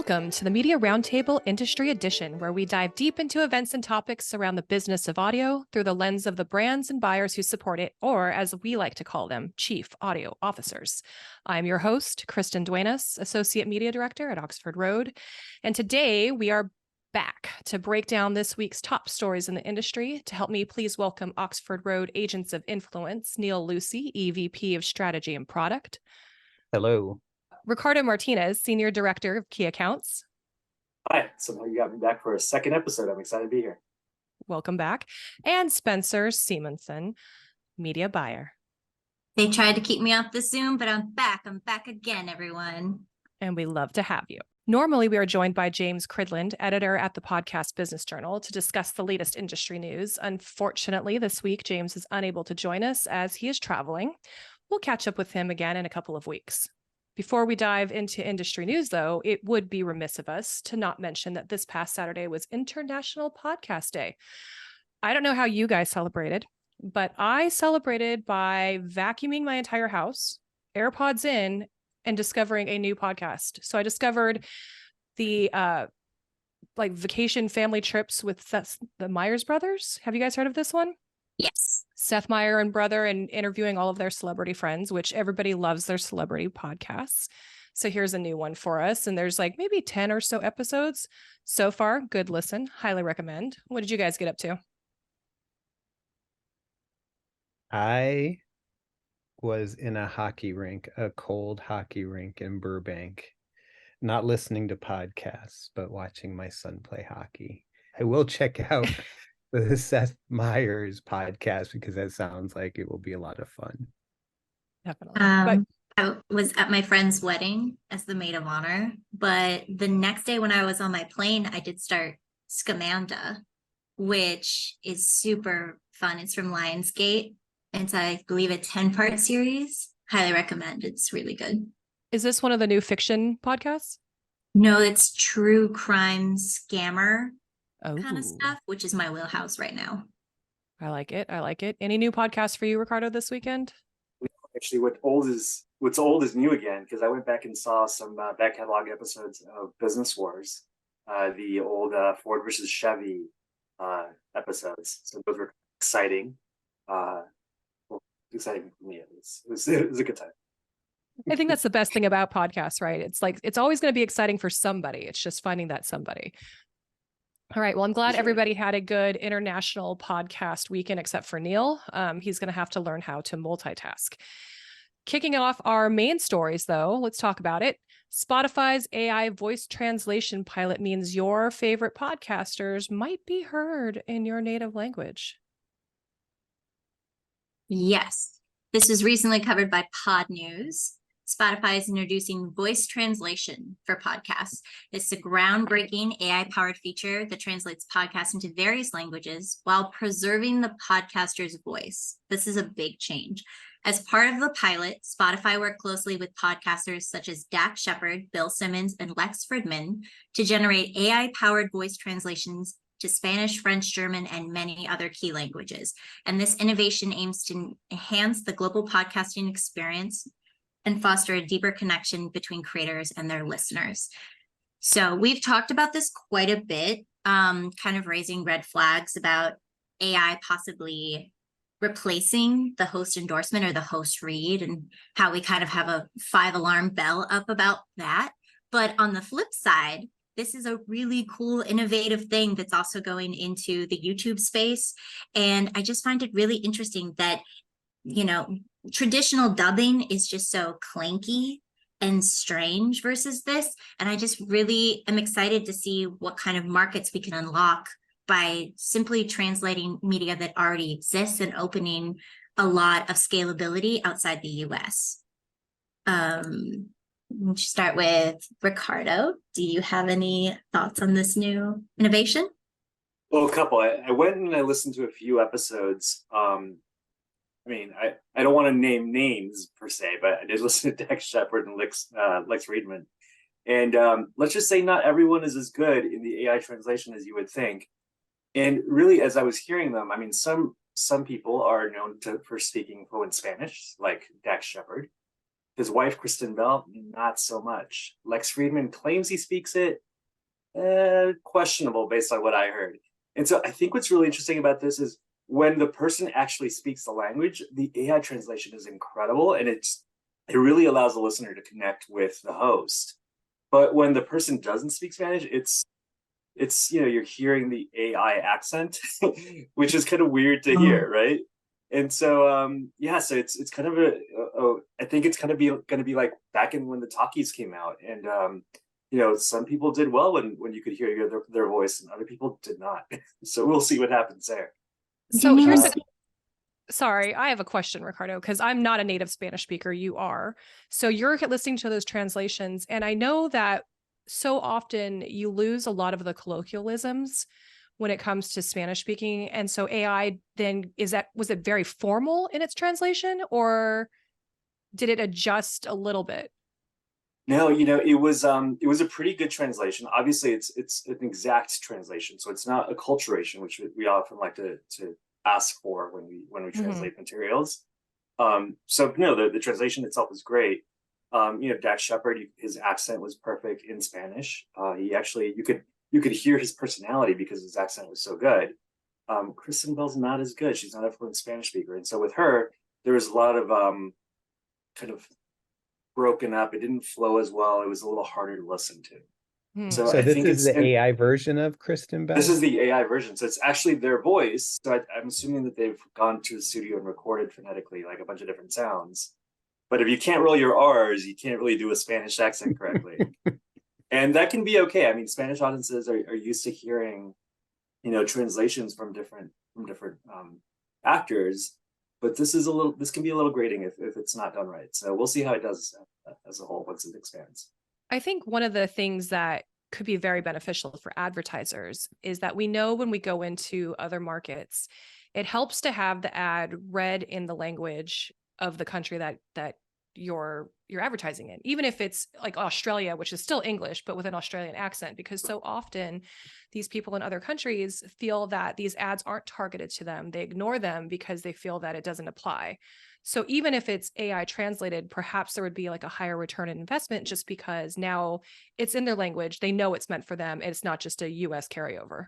Welcome to the Media Roundtable Industry Edition, where we dive deep into events and topics around the business of audio through the lens of the brands and buyers who support it, or as we like to call them, Chief Audio Officers. I'm your host, Kristen Duenas, Associate Media Director at Oxford Road, and today we are back to break down this week's top stories in the industry. To help me, please welcome Oxford Road Agents of Influence, Neal Lucey, EVP of Strategy and Product. Hello. Ricardo Martinez, Senior Director of Key Accounts. Hi, somehow you got me back for a second episode. I'm excited to be here. Welcome back. And Spencer Semonson, Media Buyer. They tried to keep me off the Zoom, but I'm back. I'm back again, everyone. And we love to have you. Normally, we are joined by James Cridland, editor at the Podcast Business Journal, to discuss the latest industry news. Unfortunately, this week, James is unable to join us as he is traveling. We'll catch up with him again in a couple of weeks. Before we dive into industry news, though, it would be remiss of us to not mention that this past Saturday was International Podcast Day. I don't know how you guys celebrated, but I celebrated by vacuuming my entire house, AirPods in, and discovering a new podcast. So I discovered the vacation family trips with the Myers brothers. Have you guys heard of this one? Yes. Seth Meyer and brother, and interviewing all of their celebrity friends, which everybody loves their celebrity podcasts. So here's a new one for us. And there's like maybe 10 or so episodes so far. Good listen. Highly recommend. What did you guys get up to? I was in a hockey rink, a cold hockey rink in Burbank, not listening to podcasts, but watching my son play hockey. I will check out the Seth Meyers podcast because that sounds like it will be a lot of fun. Definitely. I was at my friend's wedding as the maid of honor, but the next day when I was on my plane, I did start Scamanda, which is super fun. It's from Lionsgate. It's, I believe, a 10-part series. Highly recommend. It's really good. Is this one of the new fiction podcasts? No, it's true crime scammer kind of Oh, stuff, which is my wheelhouse right now. I like it. I like it. Any new podcasts for you, Ricardo, this weekend? Actually, what's old is new again, because I went back and saw some back catalog episodes of Business Wars, the old Ford versus Chevy episodes. So those were exciting. Exciting for me. It was a good time. I think that's the best thing about podcasts, right? It's like, it's always going to be exciting for somebody. It's just finding that somebody. All right. Well, I'm glad everybody had a good international podcast weekend, except for Neal. He's going to have to learn how to multitask. Kicking off our main stories, though, let's talk about it. Spotify's AI voice translation pilot means your favorite podcasters might be heard in your native language. Yes. This was recently covered by Pod News. Spotify is introducing voice translation for podcasts. It's a groundbreaking AI-powered feature that translates podcasts into various languages while preserving the podcaster's voice. This is a big change. As part of the pilot, Spotify worked closely with podcasters such as Dax Shepard, Bill Simmons, and Lex Fridman to generate AI-powered voice translations to Spanish, French, German, and many other key languages. And this innovation aims to enhance the global podcasting experience and foster a deeper connection between creators and their listeners. So we've talked about this quite a bit, kind of raising red flags about AI possibly replacing the host endorsement or the host read, and how we kind of have a 5-alarm bell up about that. But on the flip side, this is a really cool, innovative thing that's also going into the YouTube space. And I just find it really interesting that, you know, traditional dubbing is just so clanky and strange versus this. And I just really am excited to see what kind of markets we can unlock by simply translating media that already exists and opening a lot of scalability outside the US. We'll start with Ricardo. Do you have any thoughts on this new innovation? Well, a couple. I went and I listened to a few episodes. I mean, I don't want to name names per se, but I did listen to Dax Shepard and Lex Fridman. And let's just say not everyone is as good in the AI translation as you would think. And really, as I was hearing them, I mean, some people are known for speaking fluent Spanish, like Dax Shepard. His wife, Kristen Bell, not so much. Lex Friedman claims he speaks it. Questionable based on what I heard. And so I think what's really interesting about this is when the person actually speaks the language, the AI translation is incredible, and it really allows the listener to connect with the host. But when the person doesn't speak Spanish, it's you're hearing the AI accent, which is kind of weird to hear, right? And so so it's kind of I think it's kind of going to be like back in when the talkies came out, and some people did well when you could hear their voice, and other people did not. So we'll see what happens there. So here's sorry, I have a question, Ricardo, because I'm not a native Spanish speaker. You are. So you're listening to those translations, and I know that so often you lose a lot of the colloquialisms when it comes to Spanish speaking. And so AI then was it very formal in its translation, or did it adjust a little bit? No, it was a pretty good translation. Obviously, it's an exact translation, so it's not acculturation, which we often like to ask for when we translate materials. So no, the translation itself was great. Dax Shepard, his accent was perfect in Spanish. He actually you could hear his personality because his accent was so good. Kristen Bell's not as good. She's not a fluent Spanish speaker, and so with her, there was a lot of kind of broken up. It didn't flow as well. It was a little harder to listen to. So this is the AI version of Kristen Bell? This is the AI version. So it's actually their voice. So I'm assuming that they've gone to the studio and recorded phonetically like a bunch of different sounds. But if you can't roll your R's, you can't really do a Spanish accent correctly. And that can be okay. I mean, Spanish audiences are used to hearing, translations from different actors. But this can be a little grating if it's not done right. So we'll see how it does as a whole once it expands. I think one of the things that could be very beneficial for advertisers is that we know when we go into other markets, it helps to have the ad read in the language of the country that you're advertising in, even if it's like Australia, which is still English, but with an Australian accent, because so often these people in other countries feel that these ads aren't targeted to them. They ignore them because they feel that it doesn't apply. So even if it's AI translated, perhaps there would be like a higher return on investment just because now it's in their language. They know it's meant for them. And it's not just a US carryover.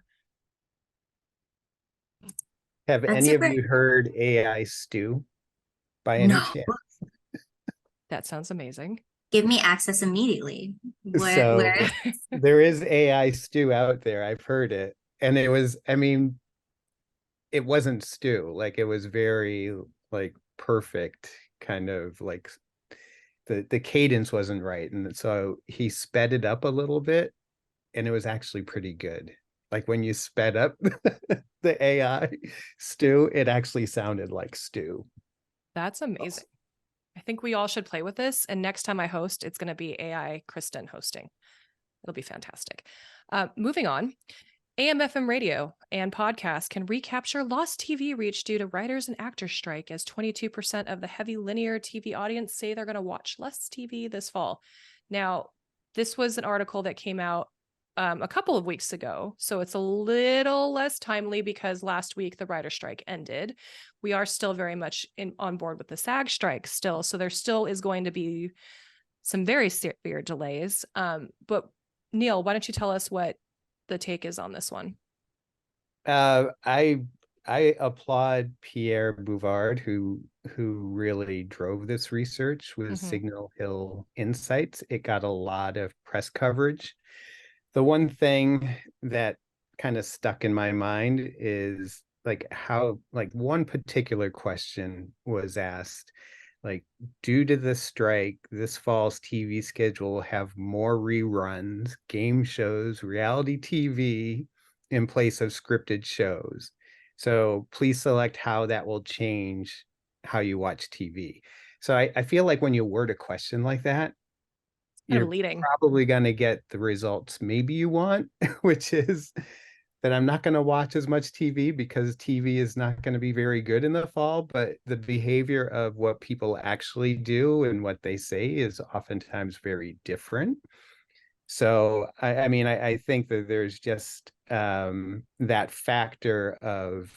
Have any of you heard AI stew by any chance? That sounds amazing. Give me access immediately. Where there is AI stew out there. I've heard it. And it wasn't stew. Like it was very like perfect, kind of like the cadence wasn't right. And so he sped it up a little bit and it was actually pretty good. Like when you sped up the AI stew, it actually sounded like stew. That's amazing. I think we all should play with this. And next time I host, it's going to be AI Kristen hosting. It'll be fantastic. Moving on. AM/FM radio and podcasts can recapture lost TV reach due to writers and actors strike, as 22% of the heavy linear TV audience say they're going to watch less TV this fall. Now, this was an article that came out a couple of weeks ago, so it's a little less timely because last week the writer strike ended. We are still very much on board with the SAG strike still, so there still is going to be some very severe delays. But Neal, why don't you tell us what the take is on this one? I applaud Pierre Bouvard, who really drove this research with Signal Hill Insights. It got a lot of press coverage. The one thing that kind of stuck in my mind is one particular question was asked, like, due to the strike, this fall's TV schedule will have more reruns, game shows, reality TV in place of scripted shows. So please select how that will change how you watch TV. So I feel like when you word a question like that, you're probably going to get the results maybe you want, which is that I'm not going to watch as much TV because TV is not going to be very good in the fall, but the behavior of what people actually do and what they say is oftentimes very different. So, I think that there's just that factor of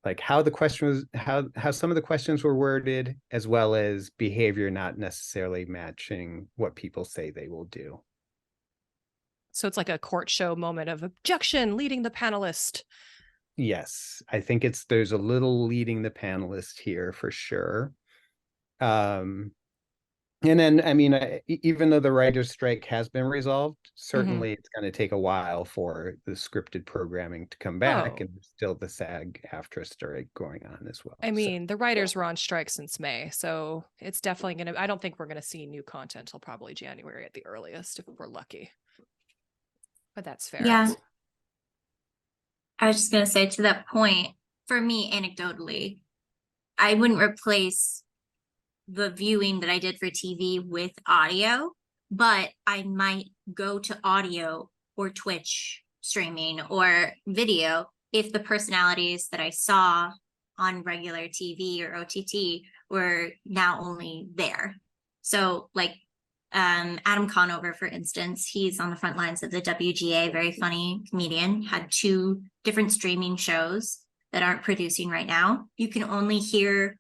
like how the question was, how some of the questions were worded, as well as behavior not necessarily matching what people say they will do. So it's like a court show moment of objection leading the panelist. Yes, I think there's a little leading the panelist here for sure. And then, I mean, even though the writer's strike has been resolved, certainly it's going to take a while for the scripted programming to come back, and there's still the SAG-AFTRA strike going on as well. I mean, the writers were on strike since May, so it's definitely going to, I don't think we're going to see new content till probably January at the earliest, if we're lucky. But that's fair. Yeah. I was just going to say, to that point, for me, anecdotally, I wouldn't replace the viewing that I did for TV with audio, but I might go to audio or Twitch streaming or video if the personalities that I saw on regular TV or OTT were now only there. So like Adam Conover, for instance, he's on the front lines of the WGA, very funny comedian, had 2 different streaming shows that aren't producing right now. You can only hear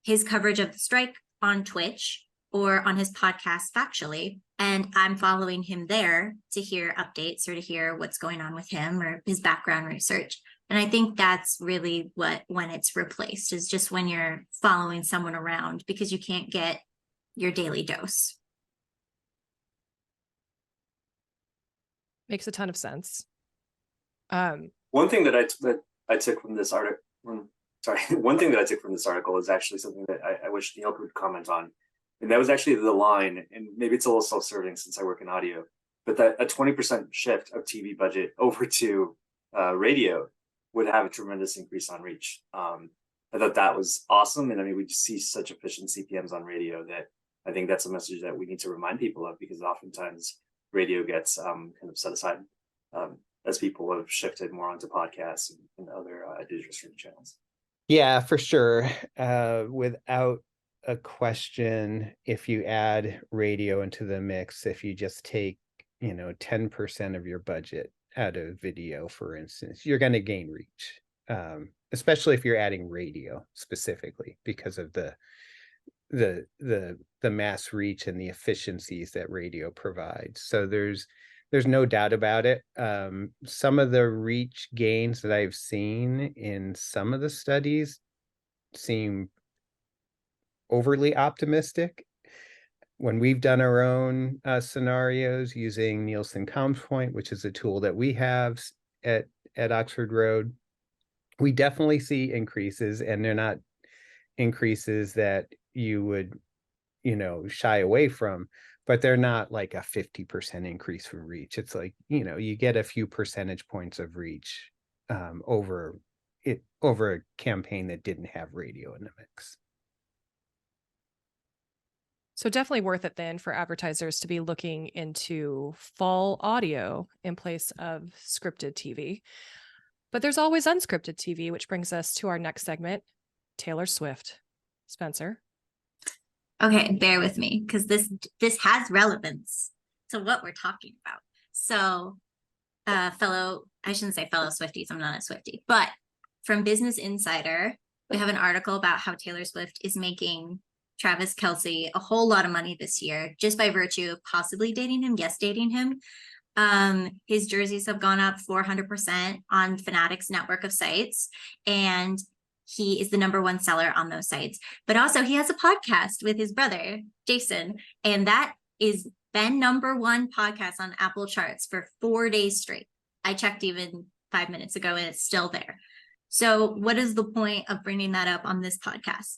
his coverage of the strike on Twitch or on his podcast Factually, and I'm following him there to hear updates or to hear what's going on with him or his background research. And I think that's really when it's replaced, is just when you're following someone around because you can't get your daily dose. Makes a ton of sense. One thing that I took from this article, one thing that I took from this article is actually something that I wish Neal could comment on. And that was actually the line, and maybe it's a little self-serving since I work in audio, but that a 20% shift of TV budget over to radio would have a tremendous increase on reach. I thought that was awesome. And I mean, we just see such efficient CPMs on radio that I think that's a message that we need to remind people of, because oftentimes radio gets kind of set aside as people have shifted more onto podcasts and other digital streaming channels. Yeah, for sure. Without a question, if you add radio into the mix, if you just take, 10% of your budget out of video, for instance, you're going to gain reach, especially if you're adding radio specifically because of the mass reach and the efficiencies that radio provides. So there's no doubt about it. Some of the reach gains that I've seen in some of the studies seem overly optimistic. When we've done our own scenarios using Nielsen CompsPoint, which is a tool that we have at Oxford Road, we definitely see increases, and they're not increases that you would, shy away from, but they're not like a 50% increase from reach. It's like, you get a few percentage points of reach over a campaign that didn't have radio in the mix. So definitely worth it then for advertisers to be looking into fall audio in place of scripted TV. But there's always unscripted TV, which brings us to our next segment, Taylor Swift. Spencer? Okay, bear with me, because this has relevance to what we're talking about. So I shouldn't say fellow Swifties, I'm not a Swiftie, but from Business Insider, we have an article about how Taylor Swift is making Travis Kelce a whole lot of money this year, just by virtue of possibly dating him. Yes, dating him. His jerseys have gone up 400% on Fanatics network of sites, and he is the #1 seller on those sites. But also he has a podcast with his brother, Jason, and that is been #1 podcast on Apple charts for 4 days straight. I checked even 5 minutes ago and it's still there. So what is the point of bringing that up on this podcast?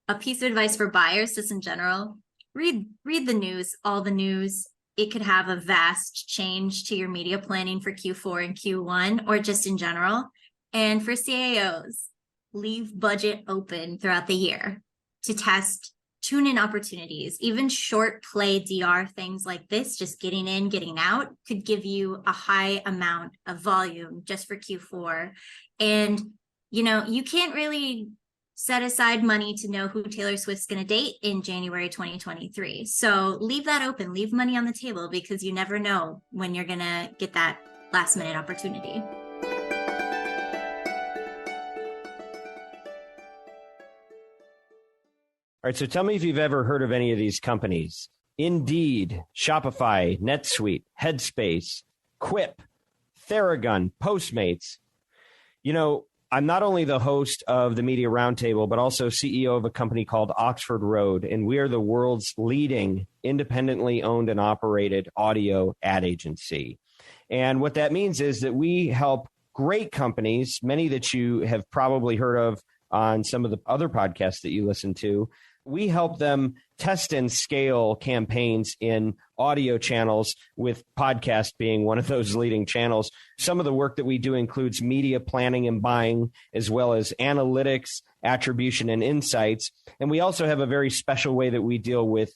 A piece of advice for buyers, just in general, read the news, all the news. It could have a vast change to your media planning for Q4 and Q1, or just in general. And for CAOs, leave budget open throughout the year to test tune-in opportunities. Even short play DR things like this, just getting in, getting out, could give you a high amount of volume just for Q4. And, you can't really set aside money to know who Taylor Swift's going to date in January 2023. So leave that open, leave money on the table, because you never know when you're going to get that last minute opportunity. All right, so tell me if you've ever heard of any of these companies. Indeed, Shopify, NetSuite, Headspace, Quip, Theragun, Postmates. You know, I'm not only the host of the Media Roundtable, but also CEO of a company called Oxford Road, and we are the world's leading independently owned and operated audio ad agency. And what that means is that we help great companies, many that you have probably heard of on some of the other podcasts that you listen to. We help them test and scale campaigns in audio channels, with podcast being one of those leading channels. Some of the work that we do includes media planning and buying, as well as analytics, attribution, and insights. And we also have a very special way that we deal with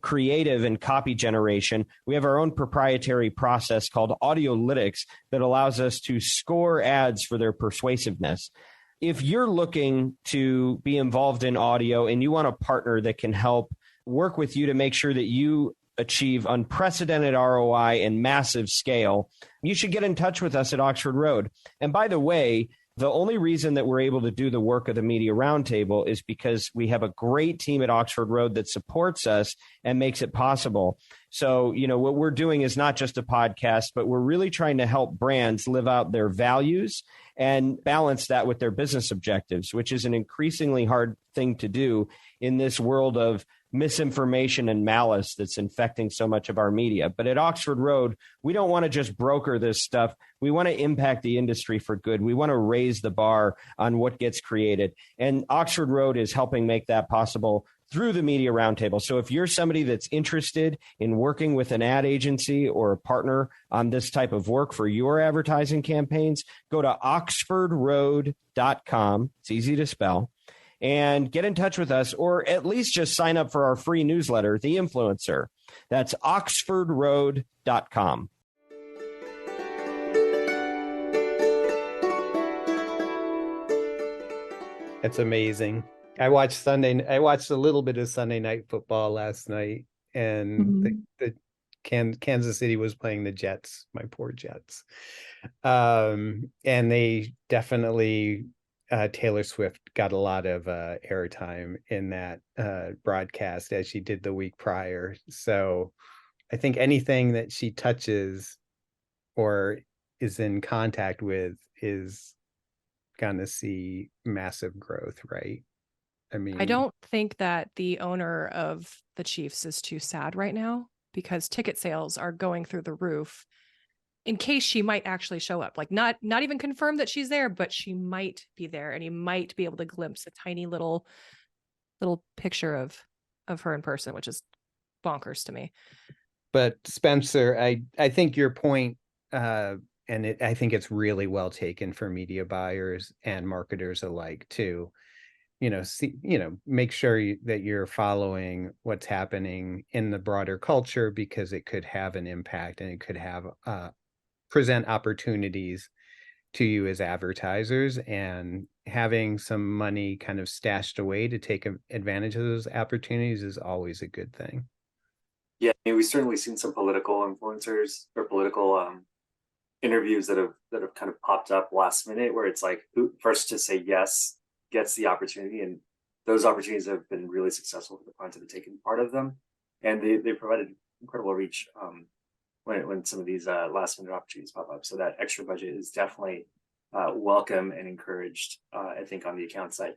creative and copy generation. We have our own proprietary process called Audiolytics that allows us to score ads for their persuasiveness. If you're looking to be involved in audio and you want a partner that can help work with you to make sure that you achieve unprecedented ROI and massive scale, you should get in touch with us at Oxford Road. And by the way, the only reason that we're able to do the work of the Media Roundtable is because we have a great team at Oxford Road that supports us and makes it possible. So, you know, what we're doing is not just a podcast, but we're really trying to help brands live out their values and balance that with their business objectives, which is an increasingly hard thing to do in this world of misinformation and malice that's infecting so much of our media. But at Oxford Road, we don't want to just broker this stuff. We want to impact the industry for good. We want to raise the bar on what gets created. And Oxford Road is helping make that possible through the Media Roundtable. So if you're somebody that's interested in working with an ad agency or a partner on this type of work for your advertising campaigns, go to oxfordroad.com. It's easy to spell. And get in touch with us, or at least just sign up for our free newsletter, The Influencer. That's oxfordroad.com. That's amazing. I watched a little bit of Sunday Night Football last night, and the Kansas City was playing the Jets, my poor Jets. And they definitely, Taylor Swift got a lot of airtime in that broadcast, as she did the week prior. So I think anything that she touches or is in contact with is going to see massive growth, right? I mean, I don't think that the owner of the Chiefs is too sad right now, because ticket sales are going through the roof in case she might actually show up. Like, not even confirmed that she's there, but she might be there, and he might be able to glimpse a tiny little picture of her in person, which is bonkers to me. But Spencer, I think your point, I think it's really well taken for media buyers and marketers alike too. Make sure that you're following what's happening in the broader culture, because it could have an impact, and it could have present opportunities to you as advertisers, and having some money kind of stashed away to take advantage of those opportunities is always a good thing. Yeah, I mean, we've certainly seen some political influencers or political interviews that have kind of popped up last minute, where it's like, who first to say yes gets the opportunity, and those opportunities have been really successful for the clients that have taken part of them, and they provided incredible reach when some of these last minute opportunities pop up. So that extra budget is definitely welcome and encouraged, I think, on the account side.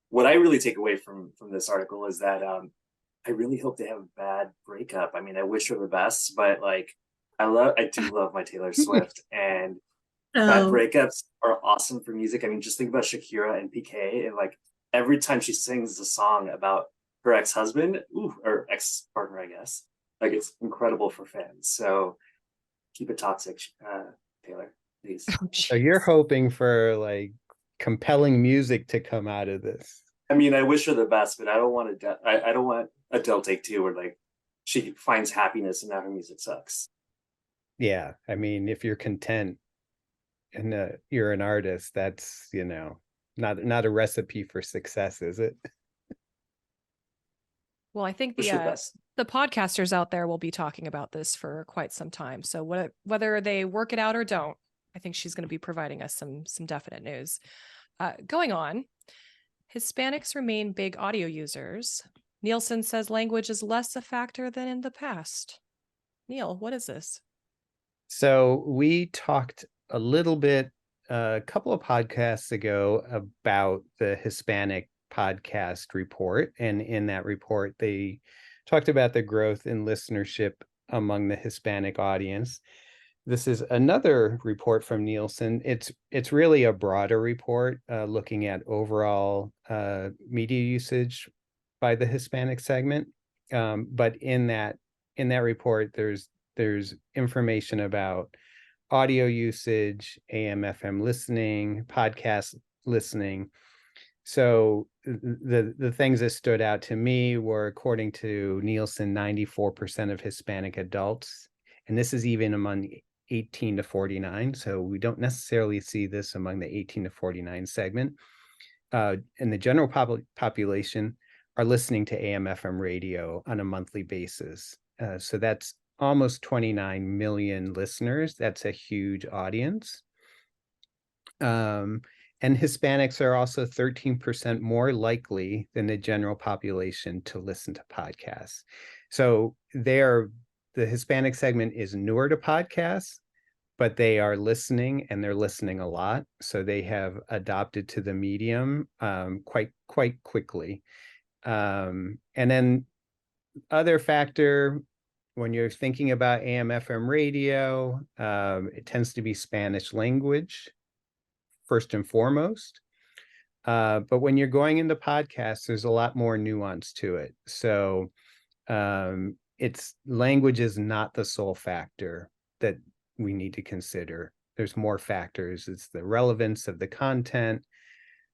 What I really take away from this article is that I really hope they have a bad breakup. I mean, I wish her the best, but like, I do love my Taylor Swift, and bad breakups are awesome for music. I mean, just think about Shakira and PK, and like every time she sings a song about her ex-husband, or ex-partner, I guess, like, it's incredible for fans. So keep it toxic, Taylor, please. So you're hoping for like compelling music to come out of this. I mean, I wish her the best, but I don't want I don't want Adele Take Two, where like she finds happiness and now her music sucks. Yeah, I mean, if you're content and you're an artist, that's, not a recipe for success, is it? Well, I think the podcasters out there will be talking about this for quite some time. So whether they work it out or don't, I think she's going to be providing us some definite news. Going on, Hispanics remain big audio users. Nielsen says language is less a factor than in the past. Neal, what is this? So we talked a little bit a couple of podcasts ago about the Hispanic podcast report. And in that report, they talked about the growth in listenership among the Hispanic audience. This is another report from Nielsen. It's really a broader report looking at overall media usage by the Hispanic segment. But in that report, there's information about audio usage, AM/FM listening, podcast listening. So the things that stood out to me were, according to Nielsen, 94% of Hispanic adults, and this is even among 18 to 49. So we don't necessarily see this among the 18 to 49 segment. In the general population are listening to AM/FM radio on a monthly basis. So that's almost 29 million listeners. That's a huge audience. And Hispanics are also 13% more likely than the general population to listen to podcasts. So the Hispanic segment is newer to podcasts, but they are listening, and they're listening a lot. So they have adopted to the medium quite quickly. And then other factor, when you're thinking about AM/FM radio, it tends to be Spanish language first and foremost. But when you're going into podcasts, there's a lot more nuance to it. So language is not the sole factor that we need to consider. There's more factors. It's the relevance of the content,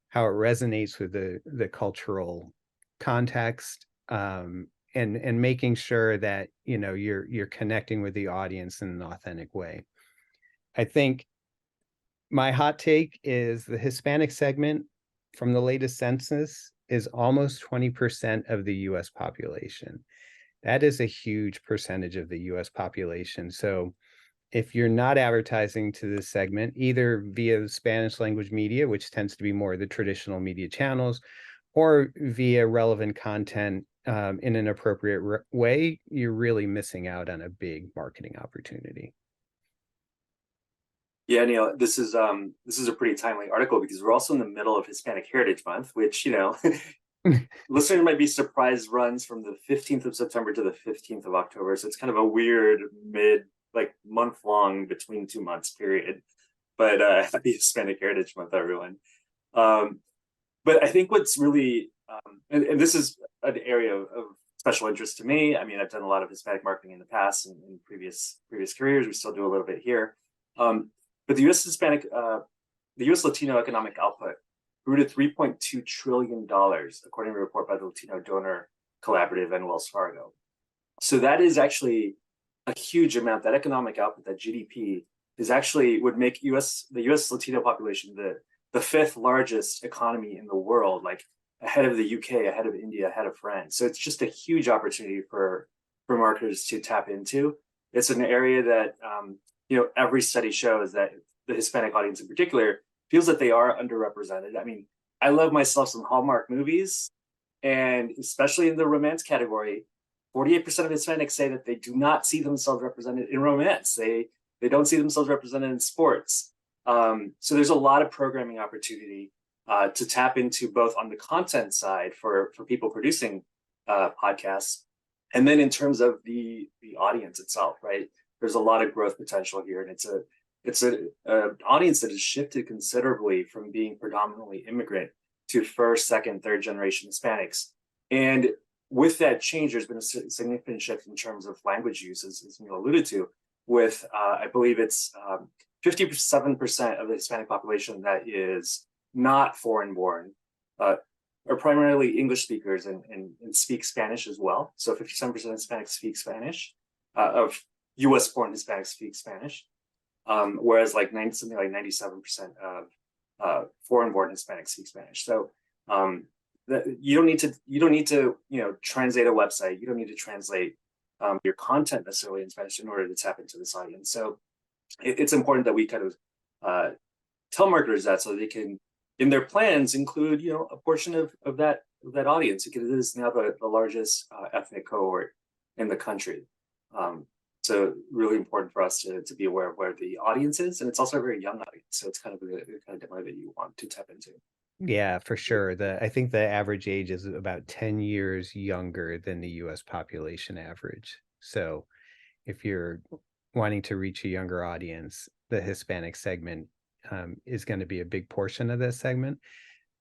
how it resonates with the cultural context, and making sure that you're connecting with the audience in an authentic way. I think my hot take is the Hispanic segment from the latest census is almost 20% of the US population. That is a huge percentage of the US population. So if you're not advertising to this segment, either via the Spanish language media, which tends to be more the traditional media channels, or via relevant content in an appropriate way, you're really missing out on a big marketing opportunity. Yeah, Neal, this is a pretty timely article because we're also in the middle of Hispanic Heritage Month, which, listeners might be surprised runs from the 15th of September to the 15th of October. So it's kind of a weird month long between 2 months period. But happy Hispanic Heritage Month, everyone. But I think what's really, and this is an area of special interest to me. I mean, I've done a lot of Hispanic marketing in the past and in previous careers. We still do a little bit here. But the U.S. Latino economic output grew to $3.2 trillion, according to a report by the Latino Donor Collaborative and Wells Fargo. So that is actually a huge amount. That economic output, that GDP, would make the U.S. Latino population the fifth largest economy in the world, like ahead of the UK, ahead of India, ahead of France. So it's just a huge opportunity for marketers to tap into. It's an area that every study shows that the Hispanic audience in particular feels that they are underrepresented. I mean, I love myself some Hallmark movies, and especially in the romance category, 48% of Hispanics say that they do not see themselves represented in romance. They don't see themselves represented in sports. So there's a lot of programming opportunity to tap into, both on the content side for people producing podcasts, and then in terms of the audience itself, right? There's a lot of growth potential here, and it's an audience that has shifted considerably from being predominantly immigrant to first, second, third generation Hispanics. And with that change, there's been a significant shift in terms of language use, as Neal alluded to, with I believe it's 57% of the Hispanic population that is not foreign born, are primarily English speakers and speak Spanish as well. So 57% of Hispanics speak Spanish, of U.S. born Hispanics speak Spanish, whereas something like 97% of foreign born Hispanics speak Spanish. So you don't need to translate a website. You don't need to translate your content necessarily in Spanish in order to tap into this audience. So it's important that we kind of tell marketers that, so they can in their plans include, a portion of that audience. It is now the largest ethnic cohort in the country. So really important for us to be aware of where the audience is, and it's also a very young audience. So it's kind of the kind of demo that you want to tap into. Yeah, for sure. I think the average age is about 10 years younger than the US population average. So if you're wanting to reach a younger audience, the Hispanic segment is going to be a big portion of that segment.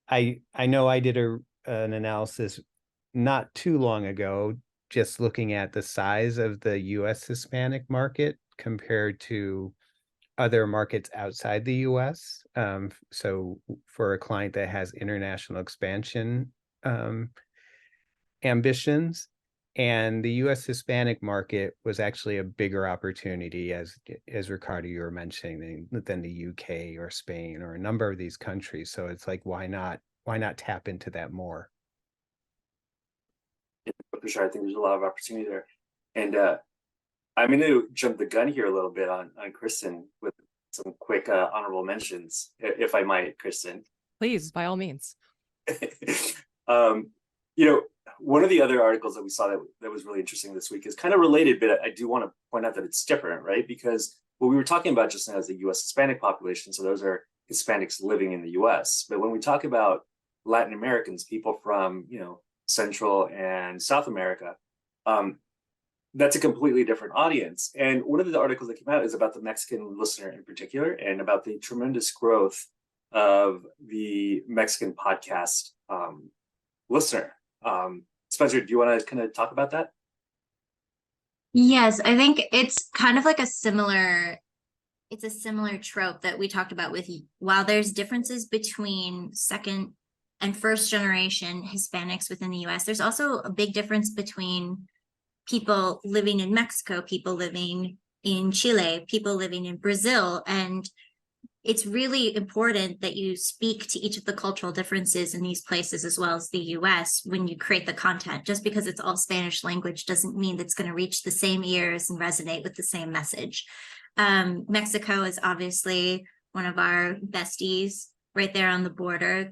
I know I did an analysis not too long ago, just looking at the size of the US Hispanic market compared to other markets outside the US. So for a client that has international expansion ambitions, and the US Hispanic market was actually a bigger opportunity, as Ricardo, you were mentioning, than the UK or Spain or a number of these countries. So it's like, why not tap into that more? Yeah, for sure. I think there's a lot of opportunity there. And I'm going to jump the gun here a little bit on Kristen with some quick honorable mentions, if I might, Kristen. Please, by all means. One of the other articles that we saw that was really interesting this week is kind of related, but I do want to point out that it's different, right? Because what we were talking about just now is the U.S. Hispanic population. So those are Hispanics living in the U.S. But when we talk about Latin Americans, people from, Central and South America, that's a completely different audience. And one of the articles that came out is about the Mexican listener in particular, and about the tremendous growth of the Mexican podcast listener. Spencer, do you want to kind of talk about that? Yes, I think it's kind of like a similar trope that we talked about with, while there's differences between second and first generation Hispanics within the US, there's also a big difference between people living in Mexico, people living in Chile, people living in Brazil. And it's really important that you speak to each of the cultural differences in these places as well as the US when you create the content. Just because it's all Spanish language doesn't mean that's going to reach the same ears and resonate with the same message. Mexico is obviously one of our besties right there on the border.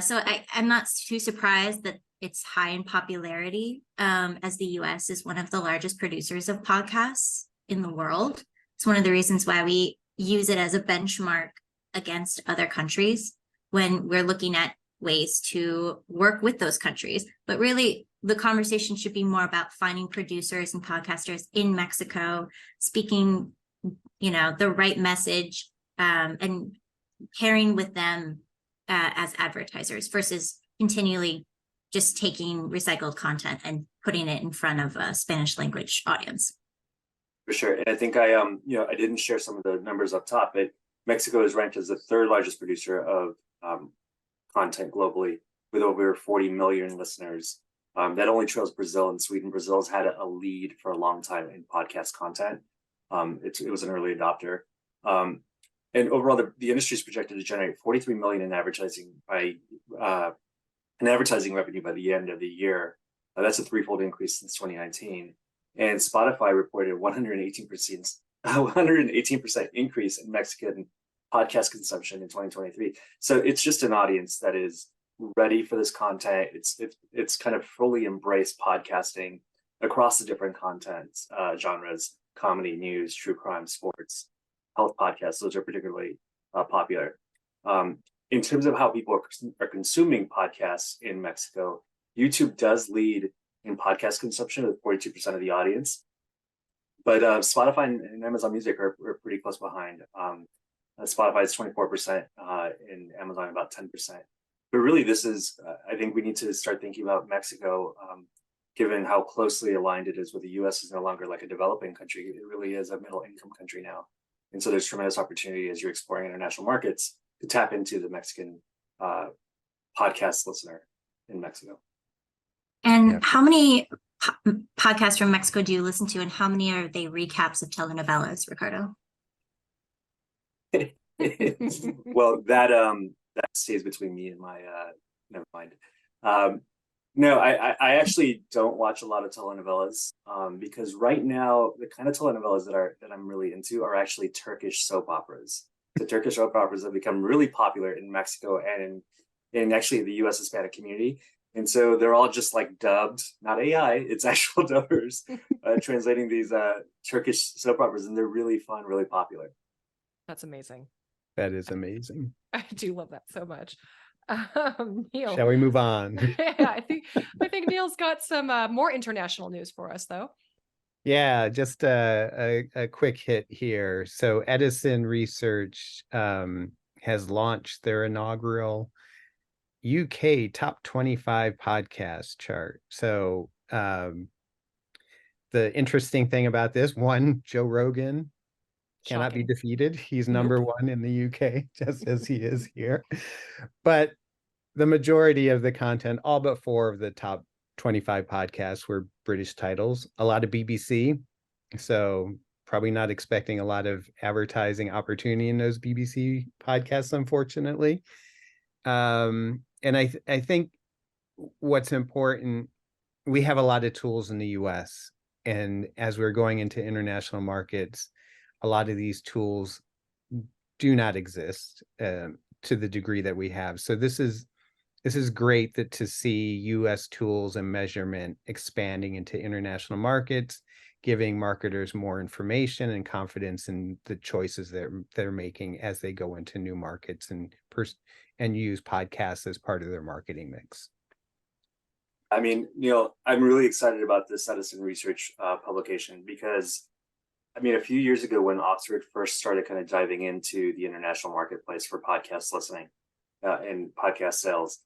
So I'm not too surprised that it's high in popularity, as the US is one of the largest producers of podcasts in the world. It's one of the reasons why we use it as a benchmark against other countries when we're looking at ways to work with those countries. But really, the conversation should be more about finding producers and podcasters in Mexico, speaking, the right message, and pairing with them as advertisers versus continually just taking recycled content and putting it in front of a Spanish language audience. For sure. And I think I didn't share some of the numbers up top, but Mexico is ranked as the third largest producer of content globally, with over 40 million listeners. That only trails Brazil and Sweden. Brazil's had a lead for a long time in podcast content. It was an early adopter. And overall, the industry is projected to generate 43 million in advertising revenue by the end of the year. That's a threefold increase since 2019. And Spotify reported 118% increase in Mexican podcast consumption in 2023. So it's just an audience that is ready for this content. It's kind of fully embraced podcasting across the different content genres: comedy, news, true crime, sports, health podcasts. Those are particularly popular. In terms of how people are consuming podcasts in Mexico, YouTube does lead in podcast consumption with 42% of the audience, but Spotify and Amazon Music are pretty close behind. Spotify is 24%, and Amazon about 10%. But really, this is, I think we need to start thinking about Mexico, given how closely aligned it is with the US. Is no longer like a developing country. It really is a middle income country now. And so there's tremendous opportunity as you're exploring international markets to tap into the Mexican podcast listener in Mexico. And how many podcasts from Mexico do you listen to, and how many are they recaps of telenovelas, Ricardo? Well, that stays between me and my never mind. No, I actually don't watch a lot of telenovelas, because right now the kind of telenovelas that I'm really into are actually Turkish soap operas. the Turkish soap operas have become really popular in Mexico and in actually the U.S. Hispanic community. And so they're all just like dubbed, not AI, it's actual dubbers translating these Turkish soap operas, and they're really fun, really popular. That's amazing. That is amazing. I do love that so much. Neal. Shall we move on? Yeah, I think Neal's got some more international news for us, though. Yeah, just a quick hit here. So Edison Research has launched their inaugural UK top 25 podcast chart. So the interesting thing about this, one, Joe Rogan cannot be defeated. He's number one in the UK, just as he is here. But the majority of the content, all but 4 of the top 25 podcasts, were British titles, a lot of BBC. So probably not expecting a lot of advertising opportunity in those BBC podcasts, unfortunately. And I think what's important, we have a lot of tools in the US. And as we're going into international markets, a lot of these tools do not exist to the degree that we have. So this is great to see US tools and measurement expanding into international markets, giving marketers more information and confidence in the choices they're making as they go into new markets and use podcasts as part of their marketing mix. I mean, Neal, I'm really excited about this Edison Research publication because, I mean, a few years ago when Oxford first started kind of diving into the international marketplace for podcast listening and podcast sales,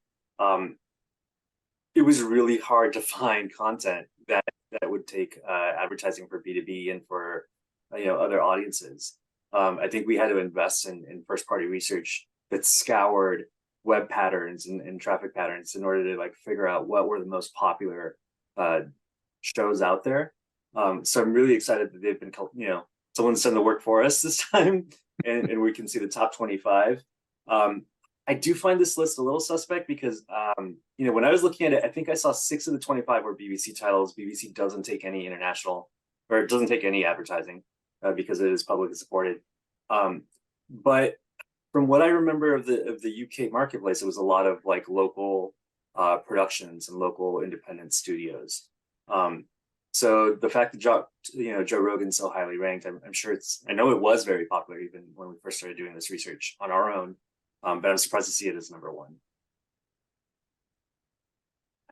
it was really hard to find content that would take advertising for B2B and for other audiences. I think we had to invest in first party research that scoured web patterns and traffic patterns in order to like figure out what were the most popular shows out there. So I'm really excited that they've been, someone's done the work for us this time, and we can see the top 25. I do find this list a little suspect because, when I was looking at it, I think I saw 6 of the 25 were BBC titles. BBC doesn't take any international, or it doesn't take any advertising because it is publicly supported. But from what I remember of the UK marketplace, it was a lot of like local productions and local independent studios. So the fact that Joe Rogan's so highly ranked, I'm sure I know it was very popular even when we first started doing this research on our own. But I'm surprised to see it as number 1.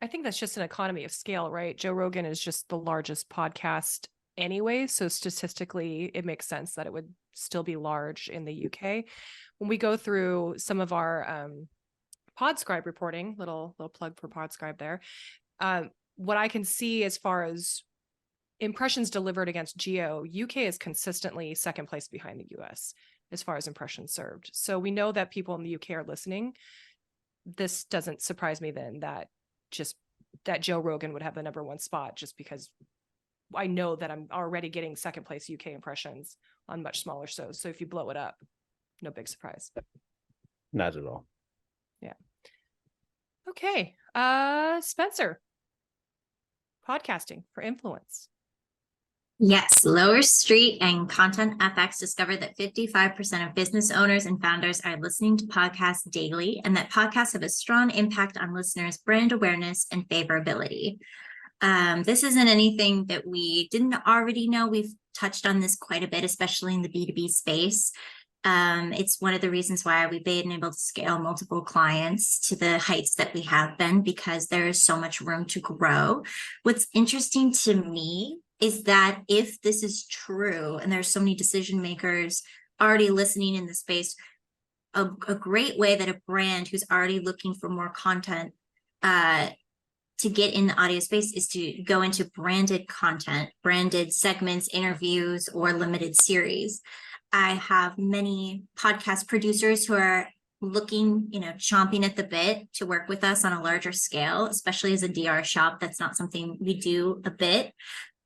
I think that's just an economy of scale, right? Joe Rogan is just the largest podcast anyway. So statistically, it makes sense that it would still be large in the UK. When we go through some of our Podscribe reporting, little plug for Podscribe there, what I can see as far as impressions delivered against geo, UK is consistently second place behind the US as far as impressions served. So we know that people in the UK are listening. This doesn't surprise me then that Joe Rogan would have the number 1 spot, just because I know that I'm already getting second place UK impressions on much smaller shows. So if you blow it up, no big surprise. Not at all. Yeah. Okay. Spencer, podcasting for influence. Yes, Lower Street and Content FX discovered that 55% of business owners and founders are listening to podcasts daily, and that podcasts have a strong impact on listeners' brand awareness and favorability. This isn't anything that we didn't already know. We've touched on this quite a bit, especially in the B2B space. It's one of the reasons why we've been able to scale multiple clients to the heights that we have been, because there is so much room to grow. What's interesting to me is that if this is true, and there's so many decision makers already listening in the space, a great way that a brand who's already looking for more content to get in the audio space is to go into branded content, branded segments, interviews, or limited series. I have many podcast producers who are looking, chomping at the bit to work with us on a larger scale, especially as a DR shop. That's not something we do a bit.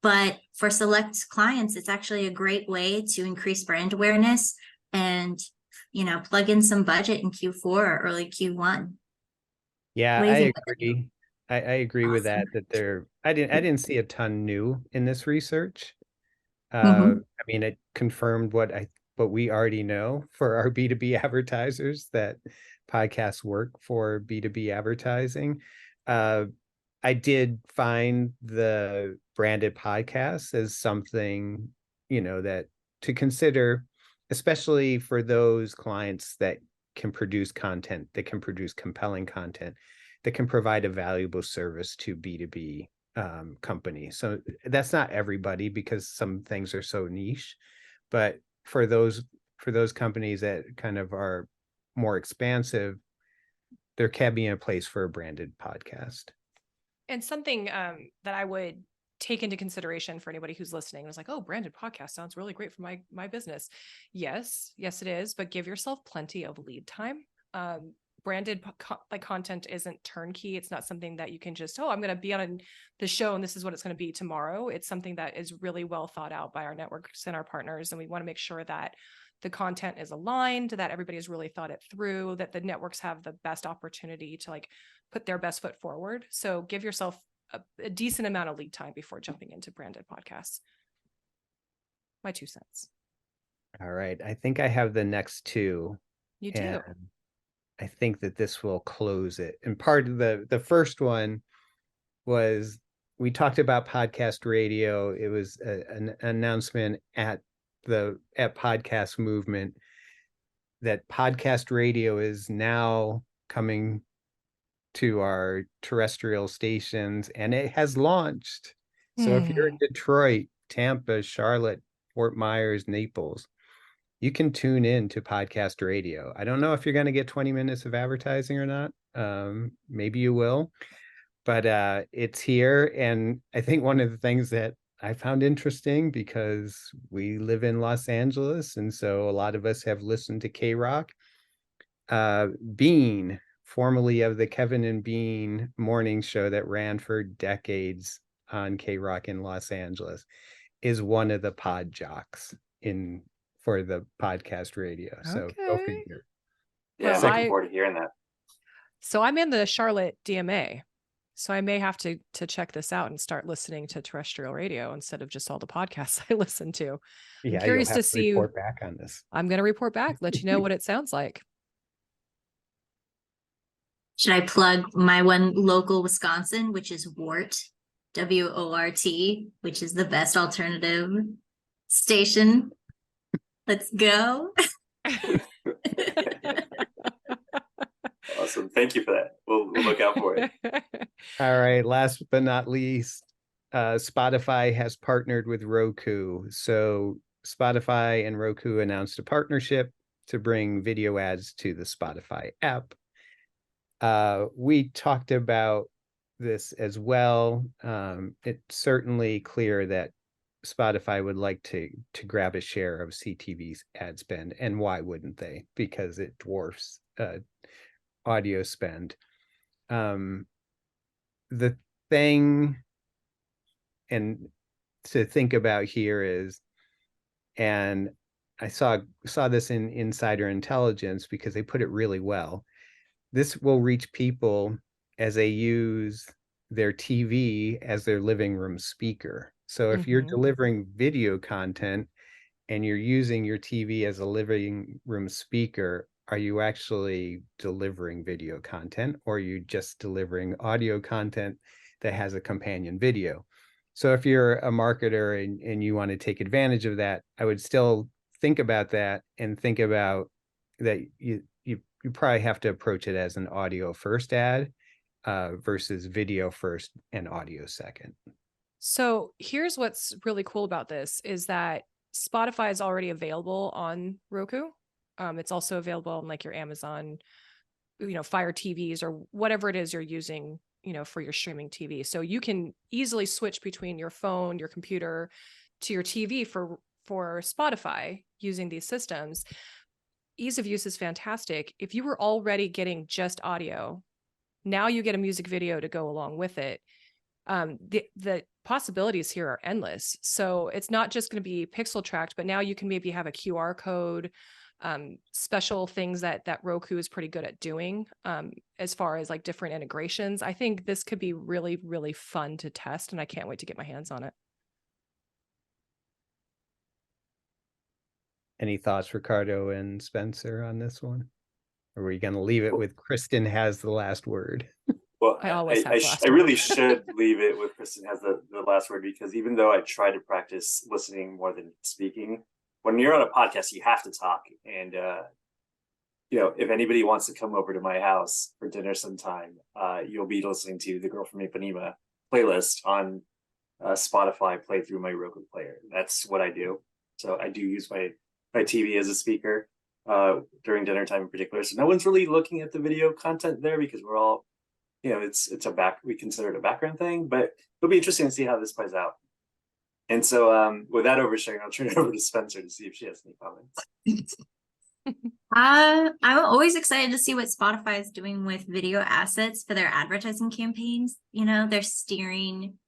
But for select clients, it's actually a great way to increase brand awareness and, plug in some budget in Q4 or early Q1. Yeah, I agree. I agree with that I didn't see a ton new in this research. I mean, it confirmed what but we already know for our B2B advertisers that podcasts work for B2B advertising. I did find the branded podcasts as something, that to consider, especially for those clients that can produce content, that can produce compelling content, that can provide a valuable service to B2B companies. So that's not everybody, because some things are so niche, but for those companies that kind of are more expansive, there can be a place for a branded podcast. And something that I would take into consideration for anybody who's listening was like, oh, branded podcast sounds really great for my business. Yes, it is, but give yourself plenty of lead time. Branded content isn't turnkey. It's not something that you can just, I'm going to be on the show and this is what it's going to be tomorrow. It's something that is really well thought out by our networks and our partners. And we want to make sure that the content is aligned, that everybody has really thought it through, that the networks have the best opportunity to put their best foot forward. So give yourself a decent amount of lead time before jumping into branded podcasts. My 2 cents. All right. I think I have the next two. You do. And I think that this will close it. And part of the first one was, we talked about podcast radio. It was an announcement at Podcast Movement that podcast radio is now coming to our terrestrial stations, and it has launched. So if you're in Detroit, Tampa, Charlotte, Fort Myers, Naples, you can tune in to podcast radio. I don't know if you're going to get 20 minutes of advertising or not. Maybe you will, but it's here. And I think one of the things that I found interesting, because we live in Los Angeles, and so a lot of us have listened to K-Rock. Bean, formerly of the Kevin and Bean morning show that ran for decades on K-Rock in Los Angeles, is one of the pod jocks for the podcast radio. So go figure. Yeah, Well, I'm looking forward to hearing that. So I'm in the Charlotte DMA. So I may have to check this out and start listening to terrestrial radio instead of just all the podcasts I listen to. Yeah, I'm curious you'll have to see. Report back on this. I'm going to report back, let you know what it sounds like. Should I plug my one local Wisconsin, which is WORT, WORT, which is the best alternative station? Let's go. Awesome. Thank you for that. We'll look out for it. All right. Last but not least, Spotify has partnered with Roku. So Spotify and Roku announced a partnership to bring video ads to the Spotify app. We talked about this as well. It's certainly clear that Spotify would like to grab a share of CTV's ad spend, and why wouldn't they? Because it dwarfs audio spend. The thing and to think about here is, and I saw this in Insider Intelligence because they put it really well. This will reach people as they use their TV as their living room speaker. So if you're delivering video content and you're using your TV as a living room speaker, are you actually delivering video content, or are you just delivering audio content that has a companion video? So if you're a marketer and you want to take advantage of that, I would still think about that, and think about that you probably have to approach it as an audio first ad versus video first and audio second. So here's what's really cool about this is that Spotify is already available on Roku. It's also available on your Amazon, Fire TVs or whatever it is you're using, for your streaming TV. So you can easily switch between your phone, your computer to your TV for Spotify using these systems. Ease of use is fantastic. If you were already getting just audio, now you get a music video to go along with it. The possibilities here are endless. So it's not just going to be pixel tracked, but now you can maybe have a QR code, special things that Roku is pretty good at doing, as far as different integrations. I think this could be really, really fun to test, and I can't wait to get my hands on it. Any thoughts, Ricardo and Spencer, on this one? Or are we going to leave it with Kristen has the last word? Well, I always have the last I word. really should leave it with Kristen has the last word, because even though I try to practice listening more than speaking, when you're on a podcast, you have to talk. And, if anybody wants to come over to my house for dinner sometime, you'll be listening to the Girl from Ipanema playlist on Spotify, play through my Roku player. That's what I do. So I do use my TV as a speaker during dinner time in particular. So no one's really looking at the video content there, because we're all, we consider it a background thing, but it'll be interesting to see how this plays out. And so with that oversharing, I'll turn it over to Spencer to see if she has any comments. I'm always excited to see what Spotify is doing with video assets for their advertising campaigns. They're steering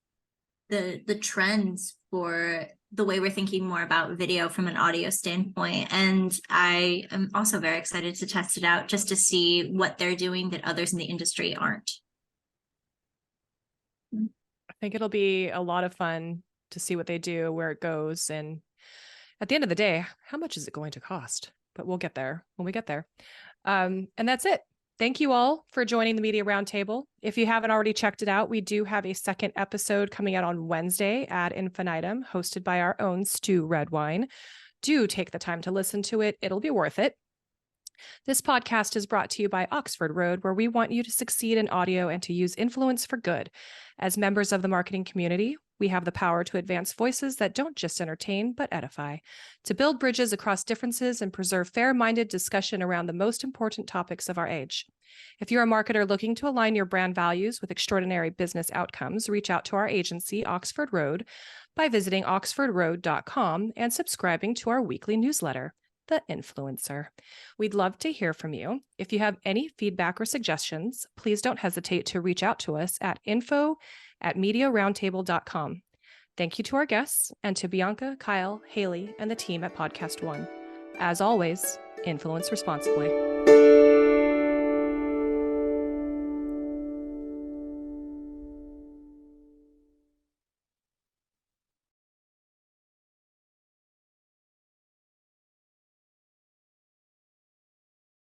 the trends for the way we're thinking more about video from an audio standpoint. And I am also very excited to test it out, just to see what they're doing that others in the industry aren't. I think it'll be a lot of fun to see what they do, where it goes. And at the end of the day, how much is it going to cost? But we'll get there when we get there. And that's it. Thank you all for joining the Media Roundtable. If you haven't already checked it out, we do have a second episode coming out on Wednesday ad infinitum, hosted by our own Stu Redwine. Do take the time to listen to it. It'll be worth it. This podcast is brought to you by Oxford Road, where we want you to succeed in audio and to use influence for good. As members of the marketing community, we have the power to advance voices that don't just entertain, but edify, to build bridges across differences and preserve fair-minded discussion around the most important topics of our age. If you're a marketer looking to align your brand values with extraordinary business outcomes, reach out to our agency, Oxford Road, by visiting oxfordroad.com and subscribing to our weekly newsletter, The Influencer. We'd love to hear from you. If you have any feedback or suggestions, please don't hesitate to reach out to us at info@mediaroundtable.com. Thank you to our guests and to Bianca, Kyle, Haley, and the team at Podcast One. As always, influence responsibly.